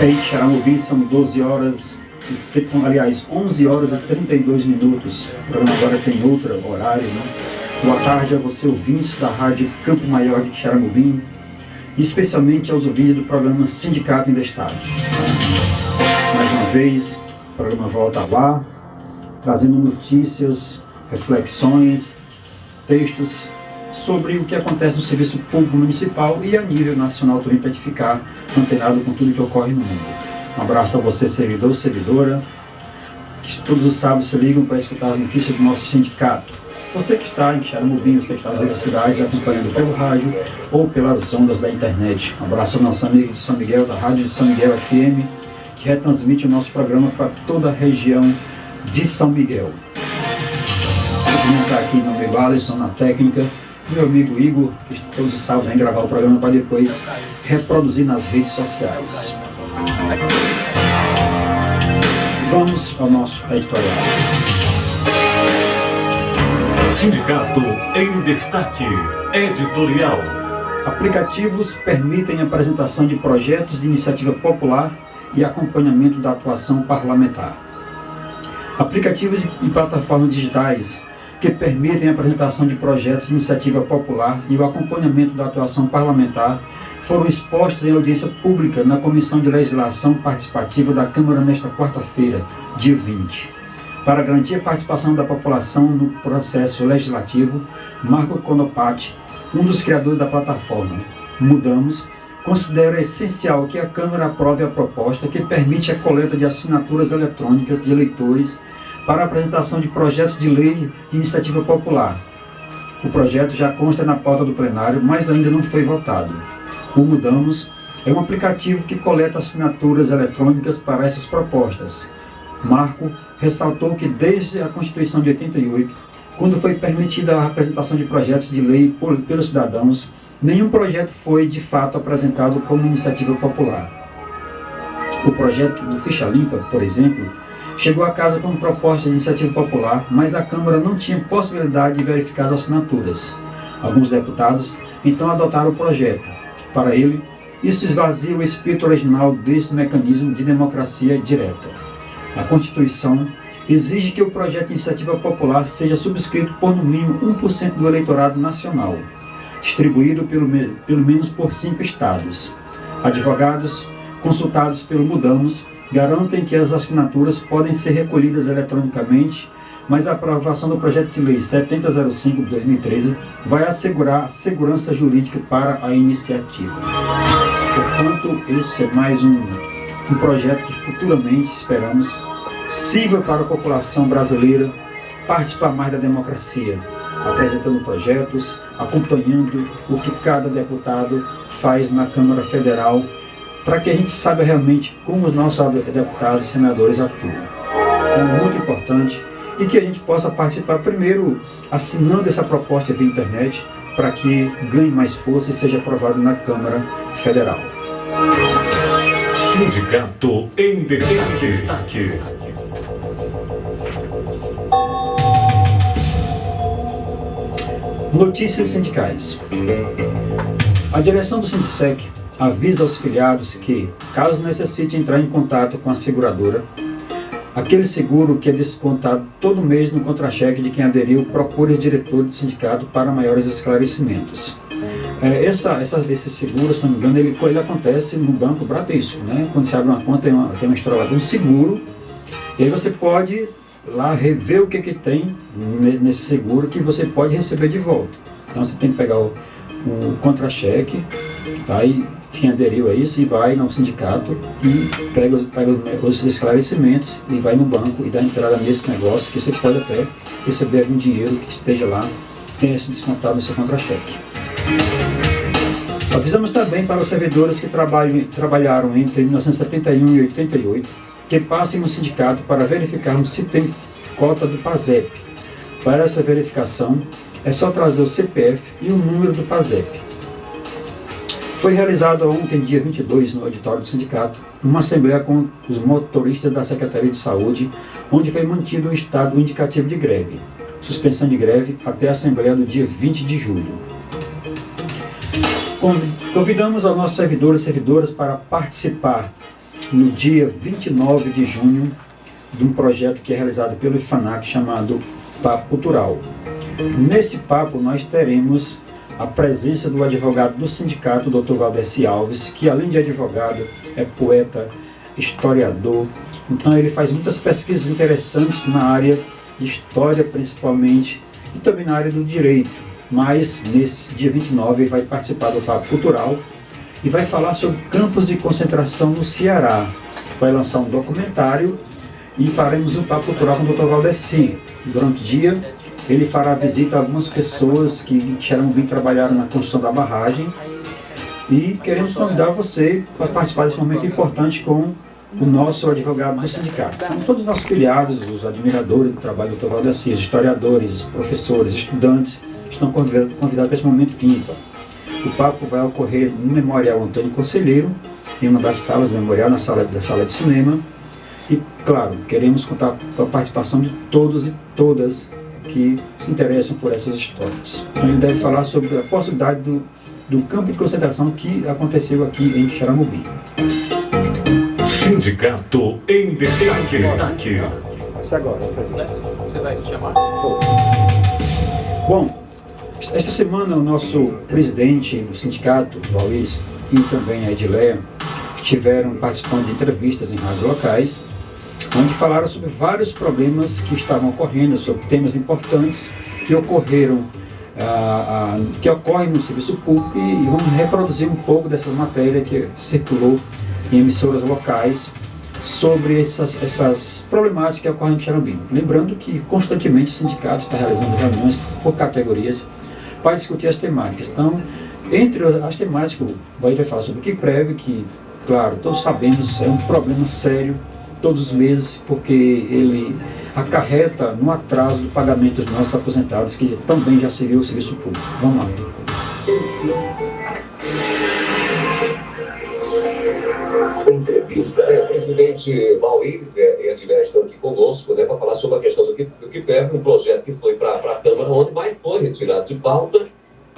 Em Xaramubim são 12 horas, aliás, 11 horas e 32 minutos. O programa agora tem outro horário, né? Boa tarde a você, ouvintes da Rádio Campo Maior de Xaramubim, e especialmente aos ouvintes do programa Sindicato em Destaque. Mais uma vez, o programa volta ao ar, trazendo notícias, reflexões, textos sobre o que acontece no serviço público municipal e a nível nacional também, para a gente ficar antenado com tudo que ocorre no mundo. Um abraço a você, servidor, servidora, que todos os sábados se ligam para escutar as notícias do nosso sindicato. Você que está em Xaramubim, você que está nas outras cidades, acompanhando pelo rádio ou pelas ondas da internet. Um abraço ao nosso amigo de São Miguel, da Rádio de São Miguel FM, que retransmite o nosso programa para toda a região de São Miguel. Está aqui no meu Alisson, na técnica, meu amigo Igor, que todos os sábados vem gravar o programa para depois reproduzir nas redes sociais. Vamos ao nosso editorial. Sindicato em Destaque, editorial. Aplicativos permitem a apresentação de projetos de iniciativa popular e acompanhamento da atuação parlamentar. Aplicativos e plataformas digitais que permitem a apresentação de projetos de iniciativa popular e o acompanhamento da atuação parlamentar foram expostos em audiência pública na Comissão de Legislação Participativa da Câmara nesta quarta-feira, dia 20. Para garantir a participação da população no processo legislativo, Marco Conopati, um dos criadores da plataforma Mudamos, considera essencial que a Câmara aprove a proposta que permite a coleta de assinaturas eletrônicas de eleitores para a apresentação de projetos de lei de iniciativa popular. O projeto já consta na pauta do plenário, mas ainda não foi votado. O Mudamos é um aplicativo que coleta assinaturas eletrônicas para essas propostas. Marco ressaltou que desde a Constituição de 88, quando foi permitida a apresentação de projetos de lei pelos cidadãos, nenhum projeto foi de fato apresentado como iniciativa popular. O projeto do Ficha Limpa, por exemplo, chegou à casa como proposta de iniciativa popular, mas a Câmara não tinha possibilidade de verificar as assinaturas. Alguns deputados então adotaram o projeto. Para ele, isso esvazia o espírito original desse mecanismo de democracia direta. A Constituição exige que o projeto de iniciativa popular seja subscrito por no mínimo 1% do eleitorado nacional, distribuído pelo menos por 5 estados. Advogados consultados pelo Mudamos garantem que as assinaturas podem ser recolhidas eletronicamente, mas a aprovação do projeto de lei 7005 de 2013 vai assegurar segurança jurídica para a iniciativa. Portanto, esse é mais um projeto que futuramente esperamos sirva para a população brasileira participar mais da democracia, apresentando projetos, acompanhando o que cada deputado faz na Câmara Federal, para que a gente saiba realmente como os nossos deputados e senadores atuam. É muito importante e que a gente possa participar primeiro assinando essa proposta via internet, para que ganhe mais força e seja aprovado na Câmara Federal. Sindicato em Destaque. Notícias sindicais. A direção do Sindicec avisa aos filiados que, caso necessite entrar em contato com a seguradora, aquele seguro que é descontado todo mês no contra-cheque de quem aderiu, procure o diretor do sindicato para maiores esclarecimentos. Esse seguro, se não me engano, ele acontece no Banco Bradesco, né? Quando você abre uma conta, tem uma história lá de um seguro, e aí você pode lá rever o que tem nesse seguro que você pode receber de volta. Então você tem que pegar o contra-cheque, tá? E quem aderiu a isso, e vai no sindicato e pega os esclarecimentos e vai no banco e dá entrada nesse negócio, que você pode até receber algum dinheiro que esteja lá, que tenha sido descontado no seu contra-cheque. Avisamos também para os servidores que trabalharam entre 1971 e 88 que passem no sindicato para verificarmos se tem cota do PASEP. Para essa verificação, é só trazer o CPF e o número do PASEP. Foi realizado ontem, dia 22, no auditório do sindicato, uma assembleia com os motoristas da Secretaria de Saúde, onde foi mantido o estado indicativo de greve, suspensão de greve até a assembleia do dia 20 de julho. Convidamos aos nossos servidores e servidoras para participar no dia 29 de junho, de um projeto que é realizado pelo IFANAC chamado Papo Cultural. Nesse papo nós teremos a presença do advogado do sindicato, Dr. Valdeci Alves, que além de advogado é poeta, historiador. Então ele faz muitas pesquisas interessantes na área de história principalmente e também na área do direito. Mas nesse dia 29 ele vai participar do Papo Cultural e vai falar sobre campos de concentração no Ceará. Vai lançar um documentário e faremos um Papo Cultural com o Dr. Valdeci. Durante o dia ele fará visita a algumas pessoas que em Xeramobim trabalharam na construção da barragem e queremos convidar você para participar desse momento importante com o nosso advogado do sindicato. Com todos os nossos filiados, os admiradores do trabalho do Dr. Valdeci, historiadores, professores, estudantes, estão convidados para esse momento ímpar. O papo vai ocorrer no Memorial Antônio Conselheiro, em uma das salas do memorial, da sala de cinema. E, claro, queremos contar com a participação de todos e todas que se interessam por essas histórias. Então, ele deve falar sobre a possibilidade do campo de concentração que aconteceu aqui em Xeramobim. Sindicato em Destaque. Isso agora. Você vai chamar? Bom, esta semana o nosso presidente do sindicato, o Luiz, e também a Edileia, estiveram participando de entrevistas em rádios locais, onde falaram sobre vários problemas que estavam ocorrendo, sobre temas importantes que ocorreram, que ocorrem no serviço público, e vamos reproduzir um pouco dessa matéria que circulou em emissoras locais sobre essas problemáticas que ocorrem em Xeramobim. Lembrando que constantemente o sindicato está realizando reuniões por categorias para discutir as temáticas. Então, entre as temáticas, vai falar sobre o QUIPREV, que, claro, todos sabemos, é um problema sério todos os meses, porque ele acarreta no atraso do pagamento dos nossos aposentados, que também já serviu o serviço público. Vamos lá. Entrevista. O presidente Valíris e a Edileia estão aqui conosco, né, para falar sobre a questão do QUIPREV, um projeto que foi para a Câmara ontem, mas foi retirado de pauta,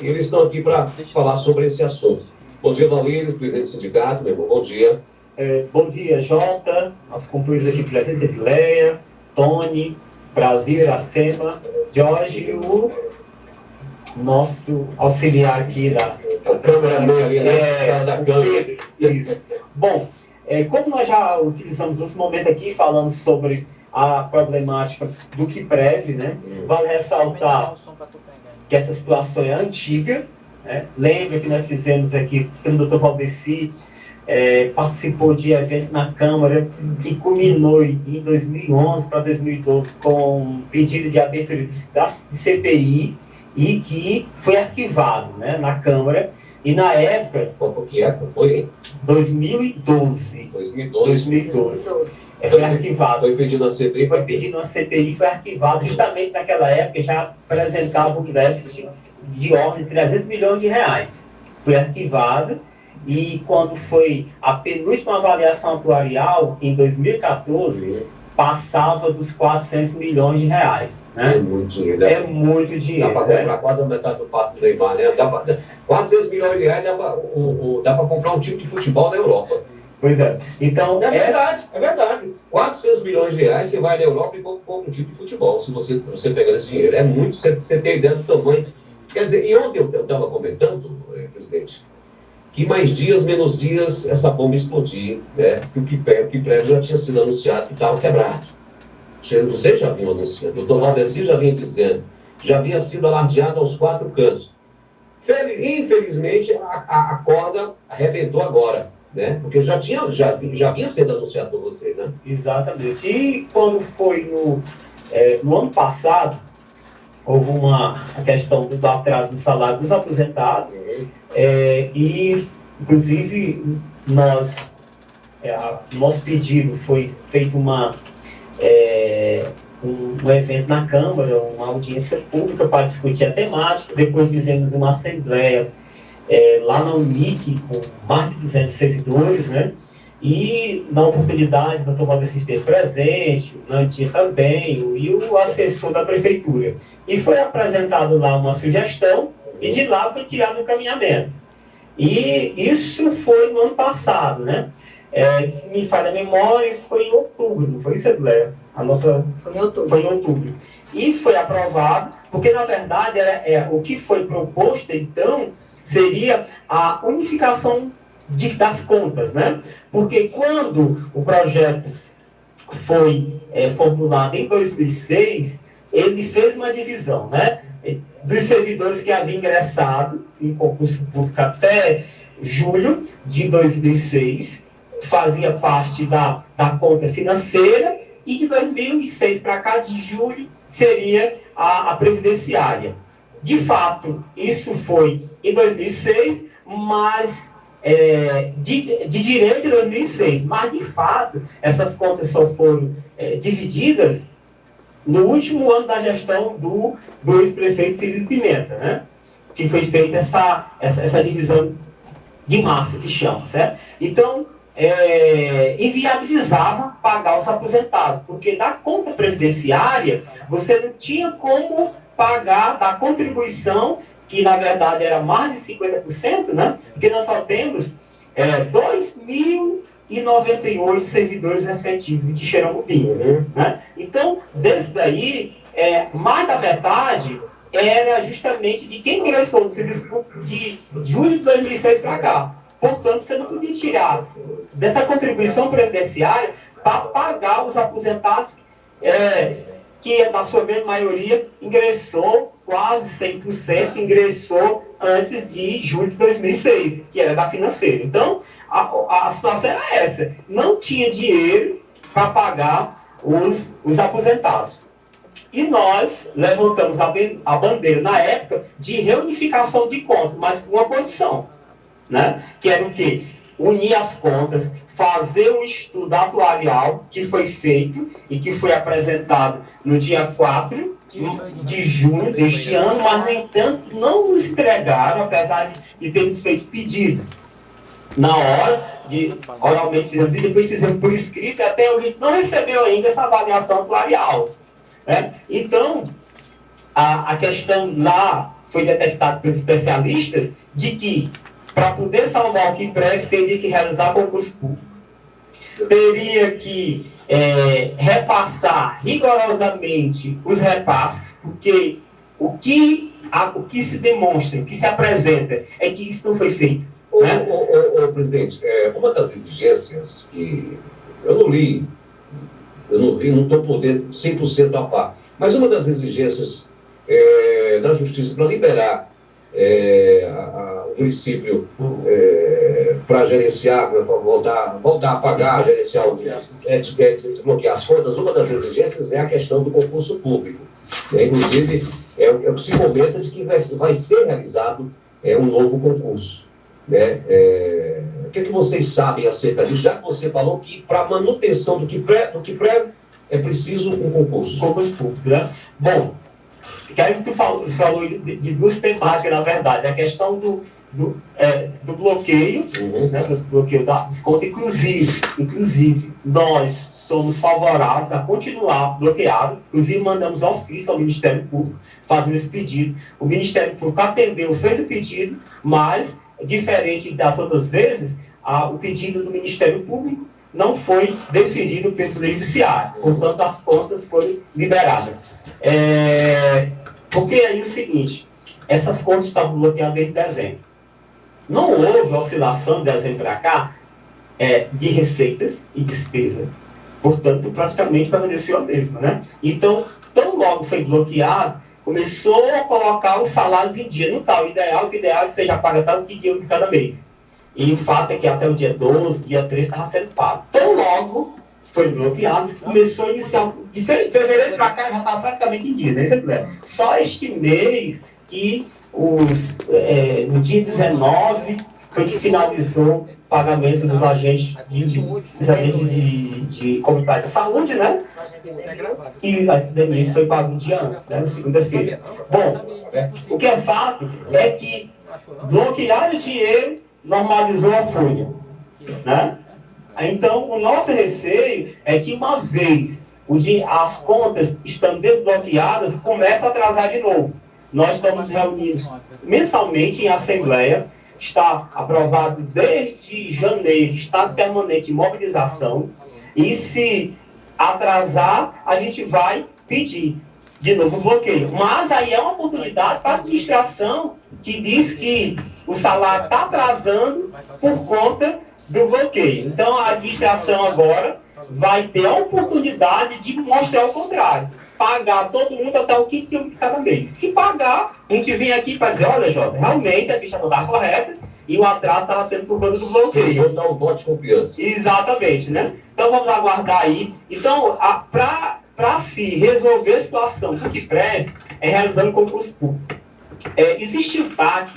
e eles estão aqui para falar sobre esse assunto. Bom dia, Valíris, presidente do sindicato, meu irmão, bom dia. Bom dia, Jota, aos companheiros aqui presentes, Edileia, Tony, Brasil, Iracema, Jorge e o nosso auxiliar aqui da Câmara ali, né? Da Câmara. Isso. Bom, como nós já utilizamos esse momento aqui falando sobre a problemática do QUIPREV, né? Vale ressaltar que essa situação é antiga, né? Lembra que nós fizemos aqui, o senhor Dr. Valdeci participou de eventos na Câmara que culminou em 2011 para 2012 com um pedido de abertura de CPI e que foi arquivado, né, na Câmara. E na época... Qual foi que época foi, hein? 2012. 2012. Foi arquivado. Foi pedido na CPI? Foi pedido na CPI e foi arquivado. Justamente naquela época já apresentava um déficit de ordem de 300 milhões de reais. Foi arquivado. E quando foi a penúltima avaliação atuarial, em 2014, passava dos 400 milhões de reais. Né? É muito dinheiro. Né? É muito dinheiro. Dá para comprar quase a metade do passe do Neymar, né? 400 milhões de reais dá para comprar um time de futebol na Europa. Pois é. Então, é verdade. 400 milhões de reais você vai na Europa e compra um time de futebol, se você pegar esse dinheiro. É muito, você tem ideia do tamanho. Quer dizer, e ontem eu estava comentando, presidente, que mais dias, menos dias, essa bomba explodir, né? Que o QUIPREV já tinha sido anunciado que estava quebrado. Você já vinha anunciando, o Dr. Valdeci já vinha dizendo, já havia sido alardeado aos 4 cantos. Infelizmente, a corda arrebentou agora, né? Porque já vinha sendo anunciado por vocês, né? Exatamente. E quando foi no ano passado, houve a questão do atraso do salário dos aposentados, e, inclusive, nosso pedido foi feito um evento na Câmara, uma audiência pública para discutir a temática. Depois fizemos uma assembleia lá na Unic, com mais de 200 servidores, né? E, na oportunidade, o Dr. Valdeci esteve presente, o Nantinha também, e o assessor da Prefeitura. E foi apresentado lá uma sugestão, e de lá foi tirado o encaminhamento. E isso foi no ano passado, né? Se me falha a memória, isso foi em outubro, não foi, Assembleia? Foi em outubro. Foi em outubro. E foi aprovado, porque na verdade o que foi proposto então seria a unificação das contas, né? Porque quando o projeto foi formulado em 2006, ele fez uma divisão, né? Dos servidores que haviam ingressado em concurso público até julho de 2006, fazia parte da conta financeira, e de 2006 para cá, de julho, seria a previdenciária. De fato, isso foi em 2006, mas de direito em 2006. Mas, de fato, essas contas só foram divididas no último ano da gestão do ex-prefeito Cirilo Pimenta, né? Que foi feita essa divisão de massa, que chama, certo? Então, inviabilizava pagar os aposentados, porque da conta previdenciária você não tinha como pagar da contribuição, que na verdade era mais de 50%, né? Porque nós só temos 2.098 servidores efetivos em Quixeramobim, né? Então, desse daí, mais da metade era justamente de quem ingressou no serviço público de julho de 2006 para cá. Portanto, você não podia tirar dessa contribuição previdenciária para pagar os aposentados, que na sua grande maioria ingressou, quase 100% ingressou antes de julho de 2006, que era da financeira. Então, a situação era essa. Não tinha dinheiro para pagar os aposentados. E nós levantamos a bandeira, na época, de reunificação de contas, mas com uma condição, né? Que era o quê? Unir as contas, fazer um estudo atuarial que foi feito e que foi apresentado no dia 4 de junho deste ano, mas, no entanto, não nos entregaram, apesar de termos feito pedidos. Na hora, oralmente fizemos, e depois fizemos por escrito, até hoje a gente não recebeu ainda essa avaliação atuarial, né? Então, a questão lá foi detectada pelos especialistas de que, para poder salvar o QUIPREV, teria que realizar concurso público. Teria que repassar rigorosamente os repasses, porque o que se demonstra, o que se apresenta, é que isso não foi feito. Né? Presidente, uma das exigências que eu não li, não estou podendo 100% a par, mas uma das exigências da Justiça para liberar o município para gerenciar, voltar a pagar, gerenciar, desbloquear as contas, uma das exigências é a questão do concurso público. Inclusive, é o que se comenta de que vai ser realizado um novo concurso. Né? O que vocês sabem acerca disso? Já que você falou que para manutenção do QUIPREV é preciso um concurso. Concurso público, né? Bom, quero que tu falou de duas temáticas, na verdade. A questão do bloqueio, né, do bloqueio da desconto, inclusive, nós somos favoráveis a continuar bloqueado, inclusive mandamos ofício ao Ministério Público fazendo esse pedido. O Ministério Público atendeu, fez o pedido, mas, diferente das outras vezes, o pedido do Ministério Público não foi deferido pelo Poder Judiciário, portanto as contas foram liberadas. Porque aí o seguinte, essas contas estavam bloqueadas desde dezembro. Não houve oscilação de dezembro para cá de receitas e despesa. Portanto, praticamente permaneceu a mesma, né? Então, tão logo foi bloqueado, começou a colocar os salários em dia. Não está o ideal que seja pago tal que dia de cada mês. E o fato é que até o dia 12, dia 13 estava sendo pago. Tão logo foi bloqueado, começou a iniciar. De fevereiro para cá já estava praticamente em dia, né? Só este mês que no dia 19 foi que finalizou o pagamento dos agentes de comunitário de saúde, né? E a DMI foi pago um dia antes, né? Na segunda-feira. Bom, o que é fato é que bloquearam o dinheiro, normalizou a folha, né? Então, o nosso receio é que, uma vez as contas estando desbloqueadas, começa a atrasar de novo. Nós estamos reunidos mensalmente em assembleia está aprovado desde janeiro, estado permanente de mobilização, e se atrasar, a gente vai pedir de novo bloqueio. Mas aí é uma oportunidade para a administração que diz que o salário está atrasando por conta do bloqueio. Então a administração agora vai ter a oportunidade de mostrar o contrário. Pagar todo mundo até o quinto de cada mês. Se pagar, a gente vem aqui para dizer, olha, Jota, realmente a administração está correta e o atraso estava sendo por conta do bloqueio. Sim, dar um voto de confiança. Exatamente, né? Então vamos aguardar aí. Então, para se resolver a situação do que prévio, é realizando concurso público. Existe o TAC,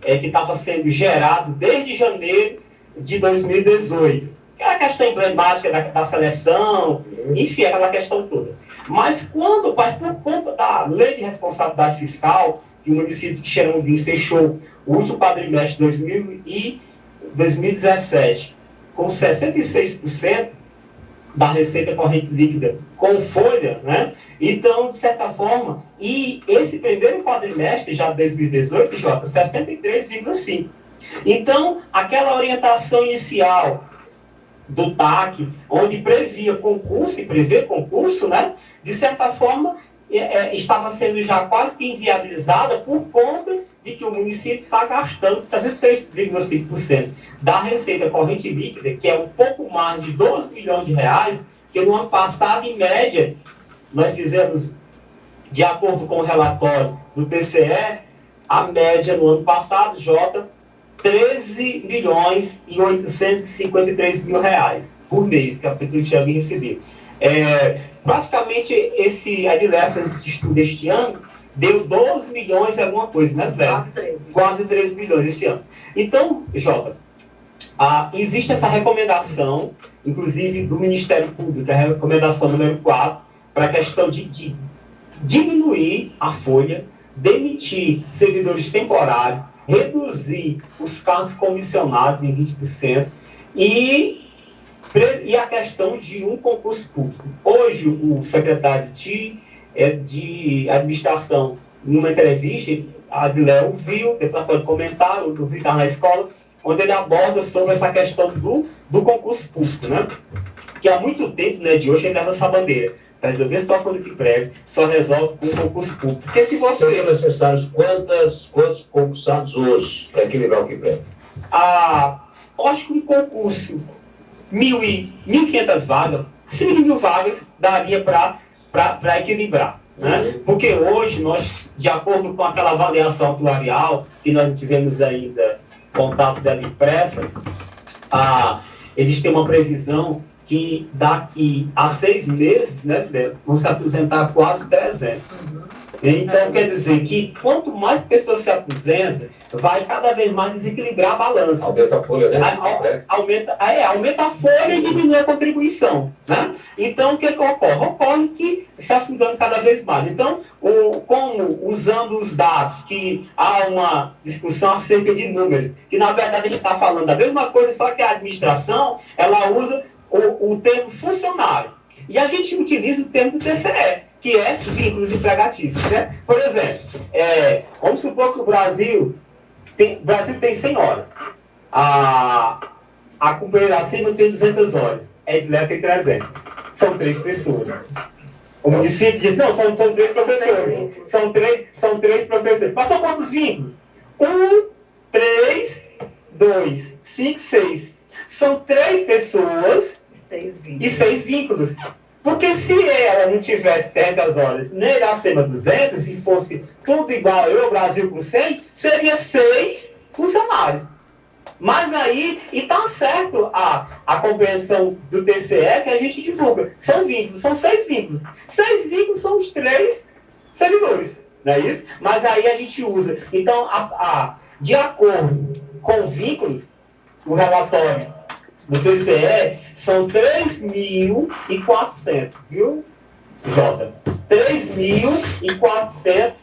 que estava sendo gerado desde janeiro de 2018. Que era a questão emblemática da seleção, enfim, aquela questão toda. Mas quando, por conta da lei de responsabilidade fiscal, que o município de Xeramobim fechou o último quadrimestre de 2017 com 66% da receita corrente líquida com folha, né? Então, de certa forma, e esse primeiro quadrimestre, já de 2018, Jota, 63,5%. Então, aquela orientação inicial do TAC, onde previa concurso e prevê concurso, né? De certa forma, estava sendo já quase que inviabilizada por conta de que o município está gastando 63,5% da receita corrente líquida, que é um pouco mais de 12 milhões de reais, que no ano passado, em média, nós fizemos, de acordo com o relatório do TCE, a média no ano passado, Jota, 13 milhões e 853 mil reais por mês que a Prefeitura de Xeramobim recebeu. Praticamente, esse estudo este ano deu 12 milhões e alguma coisa, né, Adilef? Quase 13. Quase 13 milhões este ano. Então, Jota, existe essa recomendação, inclusive do Ministério Público, a recomendação número 4, para a questão de diminuir a folha, demitir servidores temporários, reduzir os cargos comissionados em 20% e a questão de um concurso público. Hoje, o secretário de administração, numa entrevista, a Adileu viu, depois pode comentar, eu vi estar na escola, onde ele aborda sobre essa questão do concurso público, né? Que há muito tempo, né, de hoje, ele leva essa bandeira. Para resolver a situação do QUIPREV, só resolve com concurso público. Porque se você... Seriam necessários quantos concursados hoje para equilibrar o QUIPREV? Acho que um concurso, 1.500 vagas, 5.000 vagas, daria para equilibrar. Né? Porque hoje, nós, de acordo com aquela avaliação atuarial, que nós tivemos ainda contato dela impressa, eles têm uma previsão que daqui a 6 meses, né, vão se aposentar quase 300. Então, quer dizer que quanto mais pessoas se aposentam, vai cada vez mais desequilibrar a balança. Aumenta a folha, né? Aumenta a folha e diminui a contribuição. Né? Então, o que ocorre? Ocorre que se afundando cada vez mais. Então, como usando os dados, que há uma discussão acerca de números, que na verdade a gente está falando da mesma coisa, só que a administração, ela usa o termo funcionário. E a gente utiliza o termo do TCE, que é vínculos empregatícios. Né? Por exemplo, vamos supor que o Brasil tem 100 horas. A companheira acima tem 200 horas. A Edilé tem 300. São 3 pessoas. O município diz, não, são 3 professores. São 3 professores. Mas são quantos vínculos? 1, 3, 2, 5, 6. São 3 pessoas e 6 vínculos. Porque se ela não tivesse 300 horas, nem ele acima de 200, se fosse tudo igual eu, Brasil com 100, seria 6 funcionários. Mas aí, e está certo a compreensão do TCE que a gente divulga. São vínculos, são 6 vínculos. 6 vínculos são os 3 servidores, não é isso? Mas aí a gente usa. Então, de acordo com vínculos, o relatório do TCE são 3.400, viu, Jota? 3.400,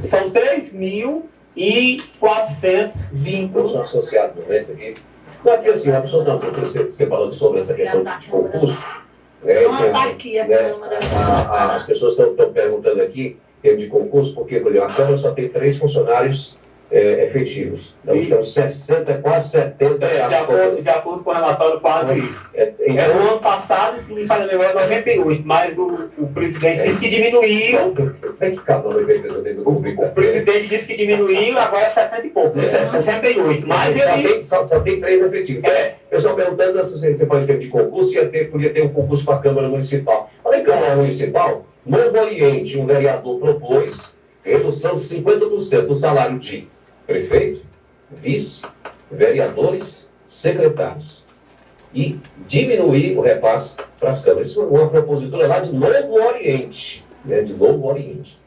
são 3.400 vínculos. São associados, não é isso aqui? Não, porque assim, a pessoa está você falando sobre essa questão de concurso. As pessoas estão perguntando aqui, de concurso, porque, por exemplo, a Câmara só tem 3 funcionários efetivos. Então, 60, quase 70. De acordo com o relatório, quase isso. Então, No ano passado, se me falha lembrar, 98, mas o presidente disse que diminuiu. Tem que cada um O presidente disse que diminuiu, agora é 60 e pouco, 68. Mas ele. Só tem 3 efetivos. Eu só perguntando se você pode ter de concurso, podia ter um concurso para a Câmara Municipal. Olha em Câmara Municipal, Novo Oriente, um vereador propôs redução de 50% do salário de prefeito, vice, vereadores, secretários. E diminuir o repasse para as câmaras. Isso foi uma propositura lá de Novo Oriente. Né? De Novo Oriente.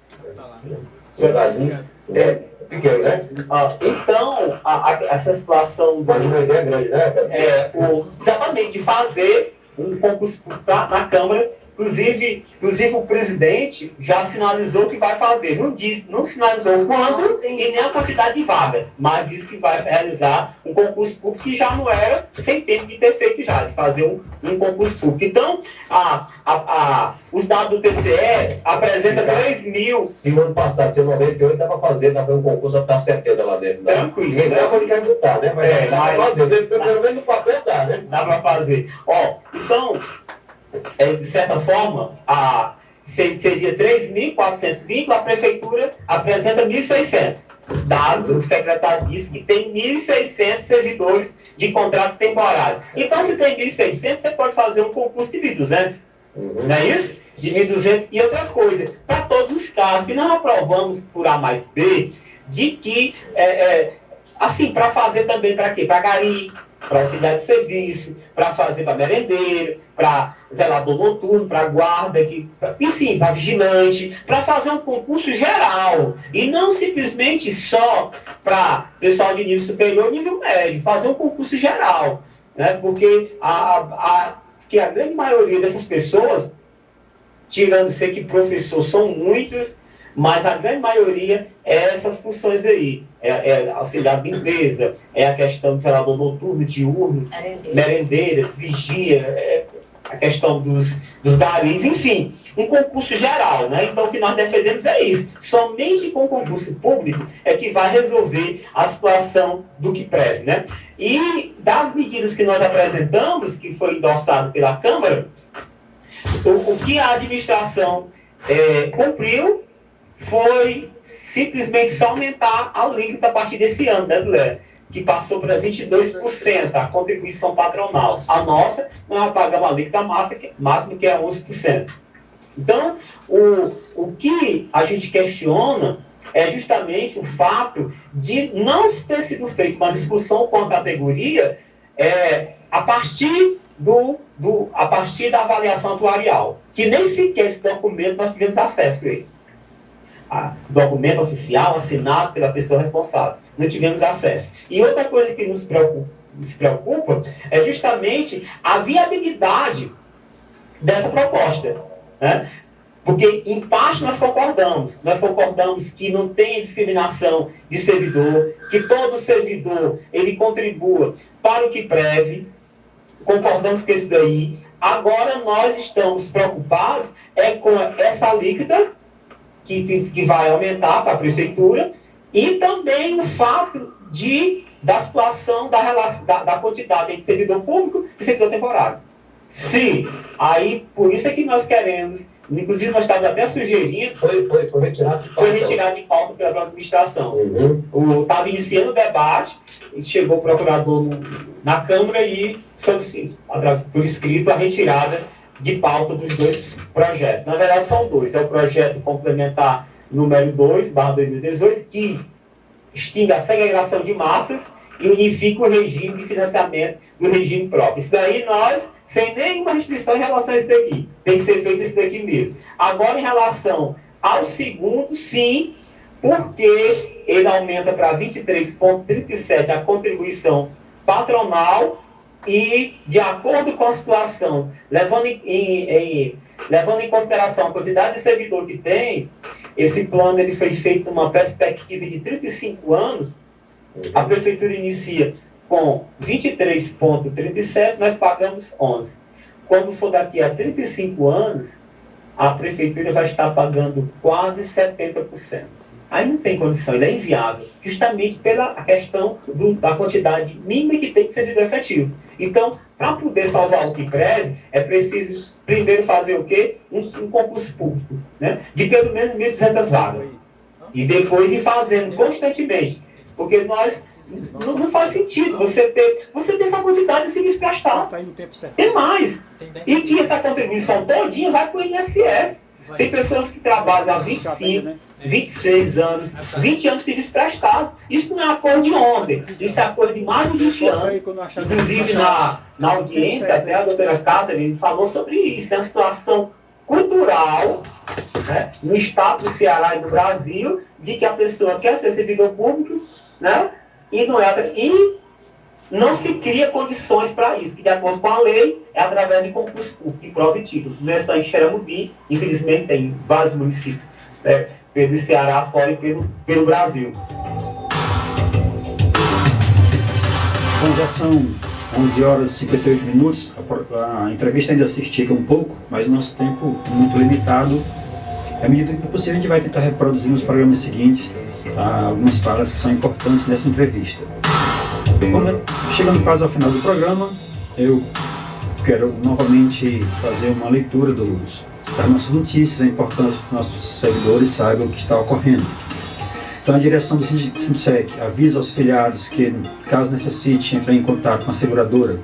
Pequeno, né? Então, essa situação. Mas uma ideia grande, né? Exatamente, de fazer um concurso na Câmara. Inclusive o presidente já sinalizou que vai fazer. Não sinalizou quando e nem a quantidade de vagas, mas disse que vai realizar um concurso público que já não era sem tempo de ter feito já, de fazer um concurso público. Então, os dados do TCE apresentam 3 mil. Se o ano passado tinha 98, dá para fazer um concurso até 70 lá dentro. Né? Tranquilo. Ninguém sabe onde quer lutar, né? Mas dá para fazer. Pelo menos no papel dá, né? Dá para fazer. Então, de certa forma, seria 3.420, a prefeitura apresenta 1.600. Dados, o secretário disse que tem 1.600 servidores de contratos temporários. Então, se tem 1.600, você pode fazer um concurso de 1.200. Não é isso? De 1.200. E outra coisa, para todos os casos que nós aprovamos por A mais B, de que, assim, para fazer também para quê? Para gari, para auxiliar de serviço, para fazer para merendeiro, para zelador noturno, para guarda, enfim, para vigilante, para fazer um concurso geral, e não simplesmente só para pessoal de nível superior e nível médio, fazer um concurso geral, né? Porque a grande maioria dessas pessoas, tirando ser que professor são muitos, mas a grande maioria é essas funções aí. É auxiliar de limpeza, é a questão do zelador noturno, diurno, merendeira, vigia, a questão dos garis, enfim, um concurso geral, né? Então, o que nós defendemos é isso. Somente com o concurso público é que vai resolver a situação do QUIPREV, né? E das medidas que nós apresentamos, que foi endossado pela Câmara, o que a administração cumpriu foi simplesmente só aumentar a alíquota a partir desse ano, né, Dué? Que passou para 22% a contribuição patronal. A nossa, nós pagamos a alíquota máxima, que é 11%. Então, o que a gente questiona é justamente o fato de não ter sido feita uma discussão com a categoria a partir da avaliação atuarial, que nem sequer esse documento nós tivemos acesso a ele. Documento oficial assinado pela pessoa responsável. Não tivemos acesso. E outra coisa que nos preocupa é justamente a viabilidade dessa proposta, né? Porque, em parte, nós concordamos. Nós concordamos que não tem discriminação de servidor, que todo servidor ele contribua para o QUIPREV. Concordamos com isso daí. Agora, nós estamos preocupados com essa alíquota que vai aumentar para a prefeitura, e também o fato da situação da quantidade entre servidor público e servidor temporário. Sim, aí por isso é que nós queremos, inclusive nós estávamos até sugerindo, foi retirado de pauta. Foi retirado de pauta pela administração. Estava iniciando o debate, e chegou o procurador na Câmara e solicitou, por escrito, a retirada de pauta dos 2 projetos. Na verdade, são 2. É o projeto complementar número 2/2018, que extingue a segregação de massas e unifica o regime de financiamento do regime próprio. Isso daí nós, sem nenhuma restrição em relação a isso daqui. Tem que ser feito isso daqui mesmo. Agora, em relação ao segundo, sim, porque ele aumenta para 23,37 a contribuição patronal, e, de acordo com a situação, levando em consideração a quantidade de servidor que tem, esse plano ele foi feito numa perspectiva de 35 anos, a prefeitura inicia com 23,37, nós pagamos 11. Quando for daqui a 35 anos, a prefeitura vai estar pagando quase 70%. Aí não tem condição, ele é inviável, justamente pela questão da quantidade mínima que tem de servidor efetivo. Então, para poder salvar o Quiprev, é preciso primeiro fazer o quê? Um concurso público, né? De pelo menos 1.200 vagas. E depois ir fazendo constantemente. Porque não faz sentido você ter essa quantidade de serviço prestado. Tem mais. E que essa contribuição todinha vai para o INSS. Tem pessoas que trabalham há 25, 26 anos, 20 anos de serviço prestado. Isso não é acordo de ontem, isso é acordo de mais de 20 anos. Inclusive, na audiência, até a doutora Catherine falou sobre isso. É uma situação cultural, né, no estado do Ceará e do Brasil, de que a pessoa quer ser servidor público, né, e não se cria condições para isso, que de acordo com a lei, é através de concurso público, de prova e título. Não é só em Xeramobim, infelizmente, é em vários municípios, pelo Ceará fora e pelo Brasil. Bom, já são 11 horas e 58 minutos, a entrevista ainda se estica um pouco, mas o nosso tempo é muito limitado. À medida que possível, a gente vai tentar reproduzir nos programas seguintes algumas falas que são importantes nessa entrevista. Chegando quase ao final do programa, eu quero novamente fazer uma leitura das nossas notícias. É importante que nossos servidores saibam o que está ocorrendo. Então, a direção do Sindsec avisa aos filiados que, caso necessite entrar em contato com a seguradora,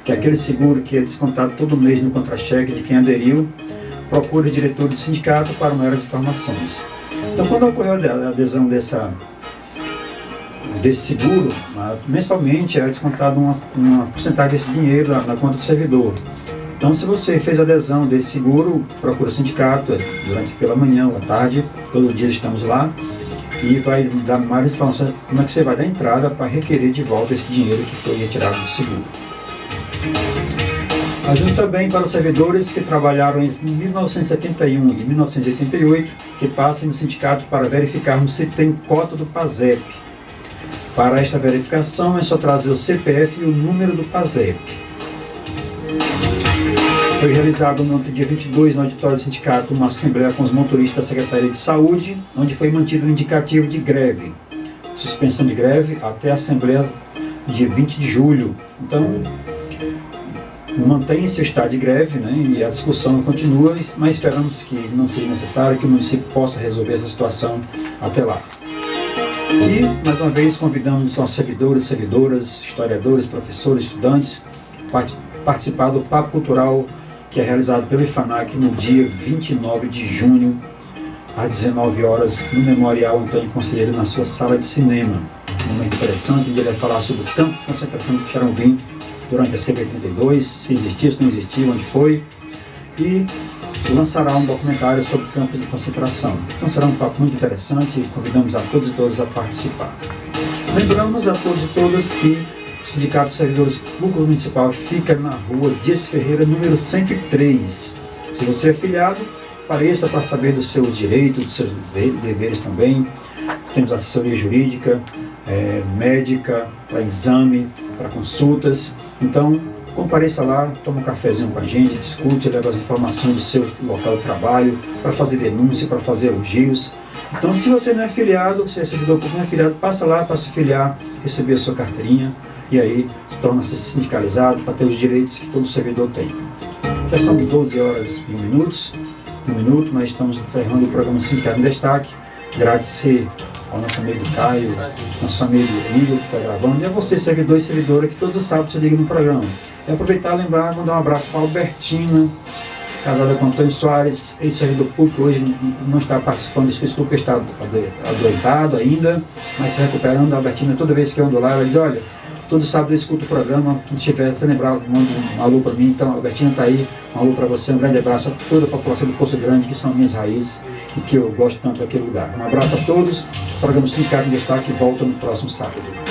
que aquele seguro que é descontado todo mês no contra-cheque de quem aderiu, procure o diretor do sindicato para maiores informações. Então, quando ocorreu a adesão desse seguro, mensalmente é descontado uma porcentagem desse dinheiro na conta do servidor. Então, se você fez adesão desse seguro, procura o sindicato pela manhã ou à tarde, todos os dias estamos lá, e vai dar mais informações como é que você vai dar entrada para requerer de volta esse dinheiro que foi retirado do seguro. Ajuda também para os servidores que trabalharam entre 1971 e 1988, que passem no sindicato para verificarmos se tem cota do PASEP. Para esta verificação é só trazer o CPF e o número do PASEP. Foi realizado no dia 22 no auditório do sindicato uma assembleia com os motoristas da Secretaria de Saúde, onde foi mantido um indicativo de greve, suspensão de greve até a assembleia de 20 de julho. Então, mantém-se o estado de greve, né, e a discussão continua, mas esperamos que não seja necessário, que o município possa resolver essa situação até lá. E, mais uma vez, convidamos nossos servidores, servidoras, historiadores, professores, estudantes, participar do Papo Cultural, que é realizado pelo IFANAC no dia 29 de junho, às 19 horas, no Memorial Antônio Conselheiro, na sua sala de cinema. Um momento interessante, onde ele vai falar sobre o campo de concentração de Xeramobim durante a CB32, se existiu, se não existiu, onde foi, e lançará um documentário sobre campos de concentração. Então será um papo muito interessante e convidamos a todos e todas a participar. Lembramos a todos e todas que o Sindicato de Servidores Públicos Municipal fica na rua Dias Ferreira, número 103. Se você é filiado, apareça para saber dos seus direitos, dos seus deveres também. Temos assessoria jurídica, médica, para exame, para consultas. Então, compareça lá, toma um cafezinho com a gente, discute, leva as informações do seu local de trabalho, para fazer denúncia, para fazer elogios. Então, se você não é filiado, se é servidor público não é filiado, passa lá para se filiar, receber a sua carteirinha, e aí se torna-se sindicalizado para ter os direitos que todo servidor tem. Já são 12 horas e 1 minuto, nós estamos encerrando o programa Sindicato em Destaque. Agradecer ao nosso amigo Caio, nosso amigo Igor que está gravando, e a você, servidor e servidora, que todos os sábados se liga no programa. E aproveitar e lembrar, mandar um abraço para a Albertina, casada com Antônio Soares, ex-servidor público, hoje não está participando desse Facebook, está adoentado ainda, mas se recuperando. A Albertina, toda vez que eu ando lá, ela diz: olha, todo sábado eu escuto o programa, quando tiver, se lembrar, manda um alô para mim. Então a Albertina está aí, um alô para você, um grande abraço a toda a população do Poço Grande, que são minhas raízes e que eu gosto tanto daquele lugar. Um abraço a todos, o programa Sindicato em Destaque volta no próximo sábado.